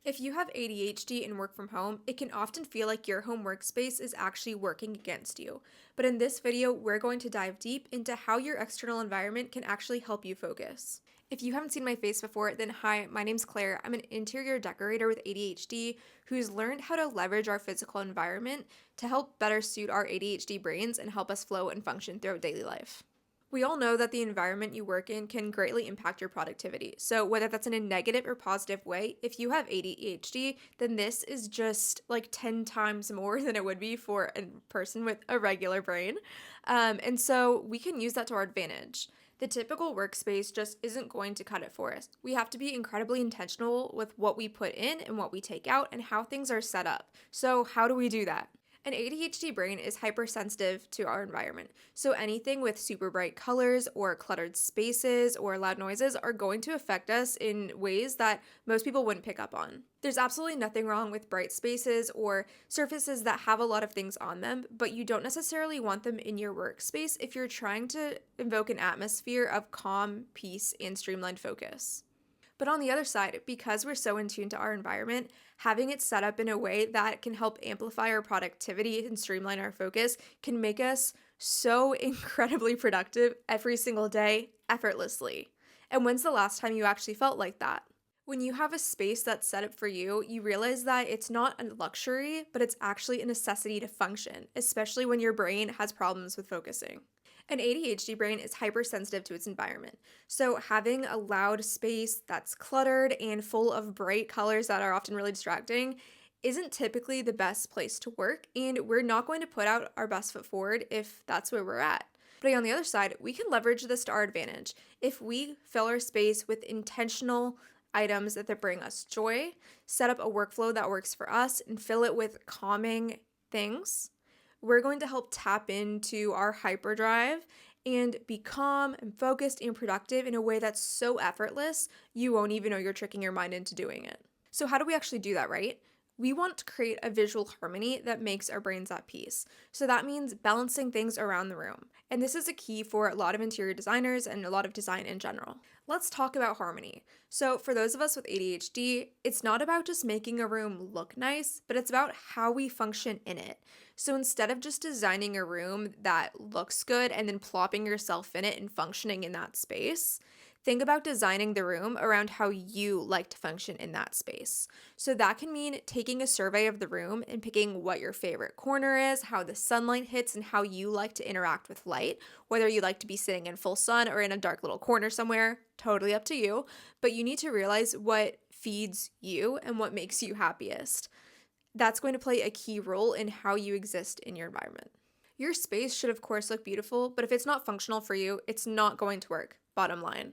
If you have ADHD and work from home, it can often feel like your home workspace is actually working against you. But in this video, we're going to dive deep into how your external environment can actually help you focus. If you haven't seen my face before, then hi, my name's Claire. I'm an interior decorator with ADHD who's learned how to leverage our physical environment to help better suit our ADHD brains and help us flow and function throughout daily life. We all know that the environment you work in can greatly impact your productivity. So, whether that's in a negative or positive way, if you have ADHD, then this is just like 10 times more than it would be for a person with a regular brain. And so, we can use that to our advantage. The typical workspace just isn't going to cut it for us. We have to be incredibly intentional with what we put in and what we take out and how things are set up. So, how do we do that? An ADHD brain is hypersensitive to our environment, so anything with super bright colors or cluttered spaces or loud noises are going to affect us in ways that most people wouldn't pick up on. There's absolutely nothing wrong with bright spaces or surfaces that have a lot of things on them, but you don't necessarily want them in your workspace if you're trying to invoke an atmosphere of calm, peace, and streamlined focus. But on the other side, because we're so in tune to our environment, having it set up in a way that can help amplify our productivity and streamline our focus can make us so incredibly productive every single day, effortlessly. And when's the last time you actually felt like that? When you have a space that's set up for you, you realize that it's not a luxury, but it's actually a necessity to function, especially when your brain has problems with focusing. An ADHD brain is hypersensitive to its environment, so having a loud space that's cluttered and full of bright colors that are often really distracting isn't typically the best place to work, and we're not going to put out our best foot forward if that's where we're at. But on the other side, we can leverage this to our advantage. If we fill our space with intentional items that bring us joy, set up a workflow that works for us, and fill it with calming things, we're going to help tap into our hyperdrive and be calm and focused and productive in a way that's so effortless, you won't even know you're tricking your mind into doing it. So how do we actually do that, right? We want to create a visual harmony that makes our brains at peace. So that means balancing things around the room. And this is a key for a lot of interior designers and a lot of design in general. Let's talk about harmony. So for those of us with ADHD, it's not about just making a room look nice, but it's about how we function in it. So instead of just designing a room that looks good and then plopping yourself in it and functioning in that space, think about designing the room around how you like to function in that space. So that can mean taking a survey of the room and picking what your favorite corner is, how the sunlight hits, and how you like to interact with light. Whether you like to be sitting in full sun or in a dark little corner somewhere, totally up to you. But you need to realize what feeds you and what makes you happiest. That's going to play a key role in how you exist in your environment. Your space should, of course, look beautiful, but if it's not functional for you, it's not going to work, bottom line.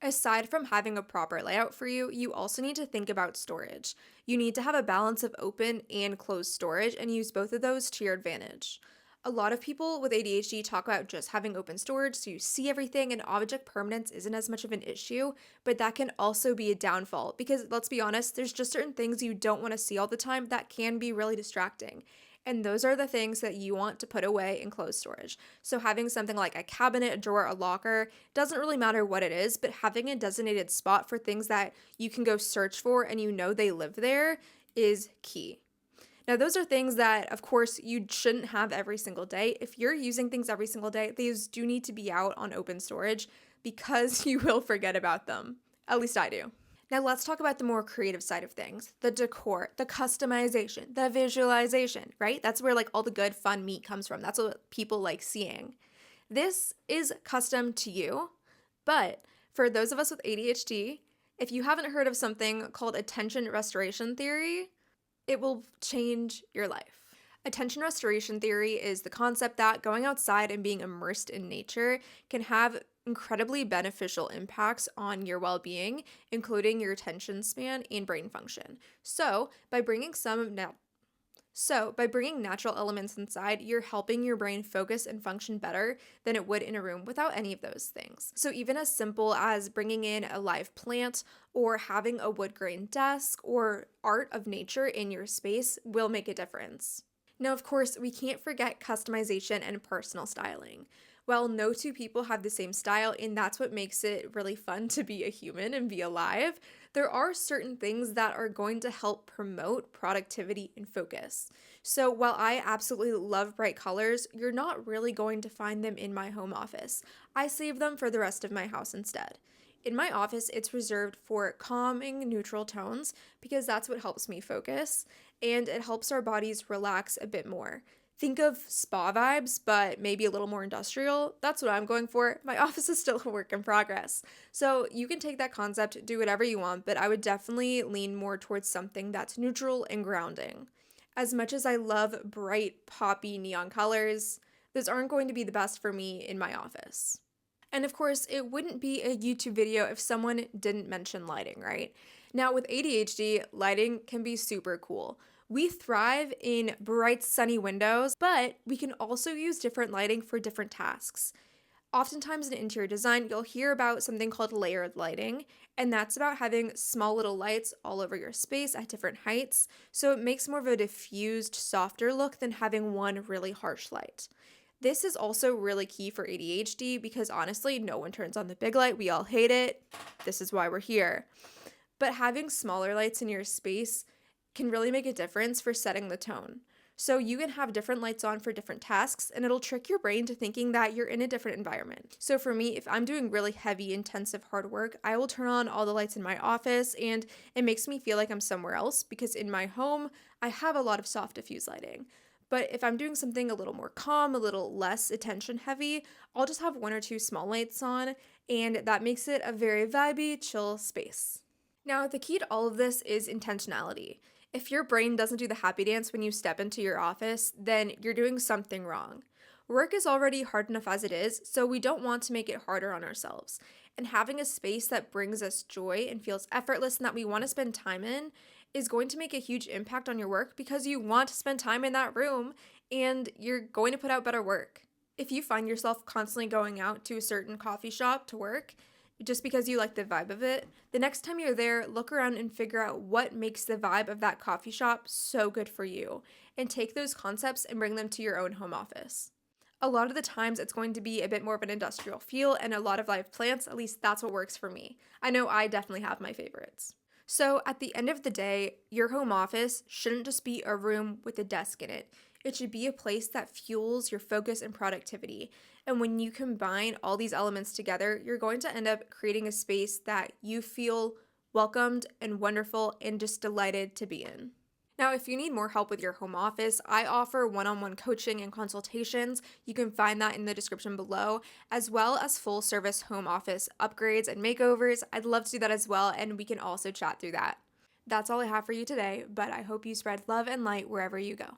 Aside from having a proper layout for you, you also need to think about storage. You need to have a balance of open and closed storage and use both of those to your advantage. A lot of people with ADHD talk about just having open storage so you see everything and object permanence isn't as much of an issue, but that can also be a downfall because let's be honest, there's just certain things you don't want to see all the time that can be really distracting. And those are the things that you want to put away in closed storage. So having something like a cabinet, a drawer, a locker, doesn't really matter what it is, but having a designated spot for things that you can go search for and you know they live there is key. Now, those are things that, of course, you shouldn't have every single day. If you're using things every single day, these do need to be out on open storage because you will forget about them. At least I do. Now, let's talk about the more creative side of things, the decor, the customization, the visualization, right? That's where like all the good, fun meat comes from. That's what people like seeing. This is custom to you, but for those of us with ADHD, if you haven't heard of something called attention restoration theory, it will change your life. Attention restoration theory is the concept that going outside and being immersed in nature can have incredibly beneficial impacts on your well-being, including your attention span and brain function. So, by bringing natural elements inside, you're helping your brain focus and function better than it would in a room without any of those things. So even as simple as bringing in a live plant or having a wood grain desk or art of nature in your space will make a difference. Now, of course, we can't forget customization and personal styling. Well, no two people have the same style, and that's what makes it really fun to be a human and be alive. There are certain things that are going to help promote productivity and focus. So, while I absolutely love bright colors, you're not really going to find them in my home office. I save them for the rest of my house instead. In my office, it's reserved for calming, neutral tones because that's what helps me focus and it helps our bodies relax a bit more. Think of spa vibes, but maybe a little more industrial. That's what I'm going for. My office is still a work in progress. So you can take that concept, do whatever you want, but I would definitely lean more towards something that's neutral and grounding. As much as I love bright, poppy neon colors, those aren't going to be the best for me in my office. And of course, it wouldn't be a YouTube video if someone didn't mention lighting, right? Now, with ADHD, lighting can be super cool. We thrive in bright, sunny windows, but we can also use different lighting for different tasks. Oftentimes in interior design, you'll hear about something called layered lighting, and that's about having small little lights all over your space at different heights, so it makes more of a diffused, softer look than having one really harsh light. This is also really key for ADHD because honestly, no one turns on the big light. We all hate it. This is why we're here. But having smaller lights in your space can really make a difference for setting the tone. So you can have different lights on for different tasks and it'll trick your brain to thinking that you're in a different environment. So for me, if I'm doing really heavy, intensive hard work, I will turn on all the lights in my office and it makes me feel like I'm somewhere else because in my home, I have a lot of soft diffuse lighting. But if I'm doing something a little more calm, a little less attention heavy, I'll just have one or two small lights on and that makes it a very vibey, chill space. Now, the key to all of this is intentionality. If your brain doesn't do the happy dance when you step into your office, then you're doing something wrong. Work is already hard enough as it is, so we don't want to make it harder on ourselves. And having a space that brings us joy and feels effortless and that we want to spend time in is going to make a huge impact on your work because you want to spend time in that room and you're going to put out better work. If you find yourself constantly going out to a certain coffee shop to work, just because you like the vibe of it, the next time you're there, look around and figure out what makes the vibe of that coffee shop so good for you, and take those concepts and bring them to your own home office. A lot of the times, it's going to be a bit more of an industrial feel and a lot of live plants, at least that's what works for me. I know I definitely have my favorites. So, at the end of the day, your home office shouldn't just be a room with a desk in it. It should be a place that fuels your focus and productivity. And when you combine all these elements together, you're going to end up creating a space that you feel welcomed and wonderful and just delighted to be in. Now, if you need more help with your home office, I offer one-on-one coaching and consultations. You can find that in the description below, as well as full service home office upgrades and makeovers. I'd love to do that as well, and we can also chat through that. That's all I have for you today, but I hope you spread love and light wherever you go.